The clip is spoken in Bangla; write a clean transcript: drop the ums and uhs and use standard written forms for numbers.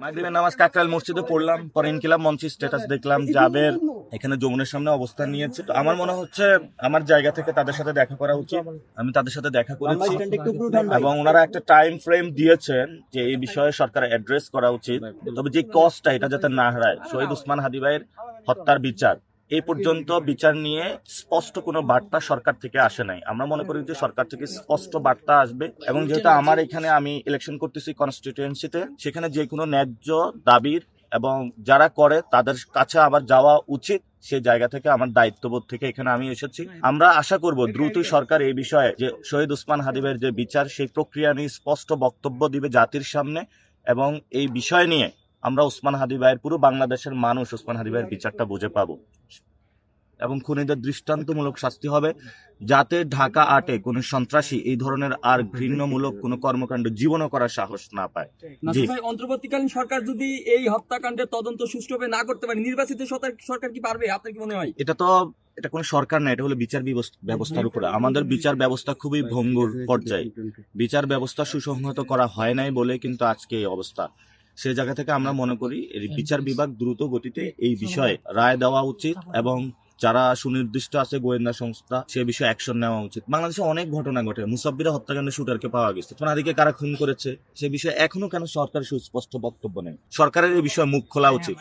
মাগরিবের নামাজ কাকরাইল মসজিদে পড়লাম, পরে ইনকিলাব মঞ্চের স্ট্যাটাস দেখলাম জাবের এখানে যমুনের সামনে অবস্থান নিয়েছে। তো আমার মনে হচ্ছে আমার জায়গা থেকে তাদের সাথে দেখা করা উচিত। আমি তাদের সাথে দেখা করেছি এবং ওনারা একটা টাইম ফ্রেম দিয়েছেন যে এই বিষয়ে সরকার অ্যাড্রেস করা উচিত। তবে যে কস্টটা এটা যাতে না হারায়, শহীদ উসমান হাদি ভাইয়ের হত্যার বিচার এই পর্যন্ত বিচার নিয়ে স্পষ্ট কোনো বার্তা সরকার থেকে আসে নাই। আমরা মনে করি যে সরকার থেকে স্পষ্ট বার্তা আসবে এবং যেহেতু আমার এখানে আমি ইলেকশন করতেছি কনস্টিটিউয়েন্সিতে, সেখানে যে কোনো ন্যায্য দাবির এবং যারা করে তাদের কাছে আবার যাওয়া উচিত। সেই জায়গা থেকে আমার দায়িত্ববোধ থেকে এখানে আমি এসেছি। আমরা আশা করব দ্রুতই সরকার এই বিষয়ে যে শহীদ উসমান হাদি ভাইয়ের যে বিচার সেই প্রক্রিয়া নিয়ে স্পষ্ট বক্তব্য দিবে জাতির সামনে এবং এই বিষয় নিয়ে আমরা উসমান হাদি ভাইয়ের পুরো বাংলাদেশের মানুষ উসমান হাদি ভাইয়ের বিচারটা বুঝে পাবো এবং খুনিদের দৃষ্টান্তমূলক শাস্তি হবে, যাতে ঢাকা আটে কোনো সন্ত্রাসী এই ধরনের আর ঘৃণ্যমূলক কোনো কর্মকাণ্ড জীবনও করার সাহস না পায়। জি, ভাই, অন্তর্বর্তীকালীন সরকার যদি এই হত্যাকাণ্ডের তদন্ত সুষ্ঠুভাবে না করতে পারে, নির্বাচিত সরকার কি পারবে? আপনার কি মনে হয়? এটা কোনো সরকার না, এটা হলো বিচার ব্যবস্থার উপরে। আমাদের বিচার ব্যবস্থা খুবই ভঙ্গুর পর্যায়ে, বিচার ব্যবস্থা সুসংহত করা হয় নাই বলে কিন্তু আজকে এই অবস্থা। সেই জায়গা থেকে আমরা মনে করি এই বিচার বিভাগ দ্রুত গতিতে এই বিষয়ে রায় দেওয়া উচিত এবং যারা সুনির্দিষ্ট আছে গোয়েন্দা সংস্থা সে বিষয়ে অ্যাকশন নেওয়া উচিত। বাংলাদেশে অনেক ঘটনা ঘটে, মুসাব্বিরা হত্যাকাণ্ডে শুটারকে পাওয়া গেছে, সোনাদিকে কারা খুন করেছে সে বিষয়ে এখনো কেন সরকারের সুস্পষ্ট বক্তব্য নেই? সরকারের এই বিষয়ে মুখ খোলা উচিত।